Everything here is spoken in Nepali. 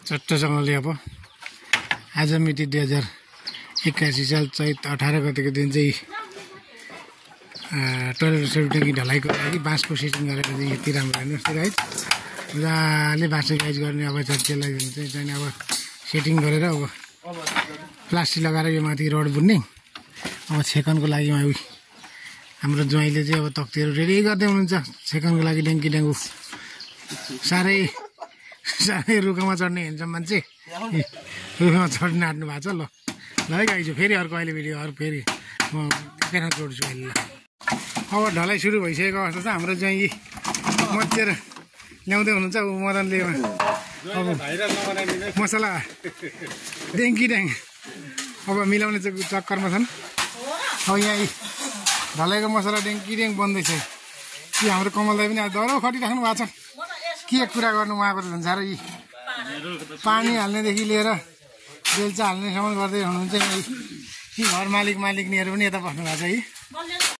चट्टसँगले अब आज मिति 2081 साल चैत 18 गतेको दिन चाहिँ टोइलेट सेफ्टी ढलाइको लागि बाँसको सेटिङ गरेर चाहिँ यति राम्रो हेर्नुहोस् है मजाले बाँसको गाइज गर्ने अब त्यसलाई चाहिँ अब सेटिङ गरेर अब प्लास्टिक लगाएर यो माथि रड बुन्ने अब छेकनको लागि हाम्रो ज्वाइँले चाहिँ अब तक्तीहरू रेडी गर्दै हुनुहुन्छ छेकनको लागि ड्याङ्की ड्याङ्गु साह्रै रुखमा चढ्ने हिँड्छ मान्छे रुखमा चढ्न आँट्नु भएको छ ल है गाइजो फेरि अर्को अहिले भिडियो फेरि म एकैना जोड्छु अहिले ल अब ढलाइ सुरु भइसकेको अवस्था छ हाम्रो ज्वाइँ मचेर ल्याउँदै हुनुहुन्छ ऊ मदनले अब मसला ड्याङ्की ड्याङ अब मिलाउने चक्करमा छन् अब यहाँ ढलाइको मसला ड्याङ्की ड्याङ बन्दैछ कि हाम्रो कमल दाइ पनि अब डह्रो खटिराख्नु भएको छ के कुरा गर्नु उहाँको त झन् साह्रो यी पानी हाल्नेदेखि लिएर बेल्चा हाल्नेसम्म गर्दै हुनुहुन्छ यी घर मालिकनीहरू पनि यता बस्नु भएको छ है।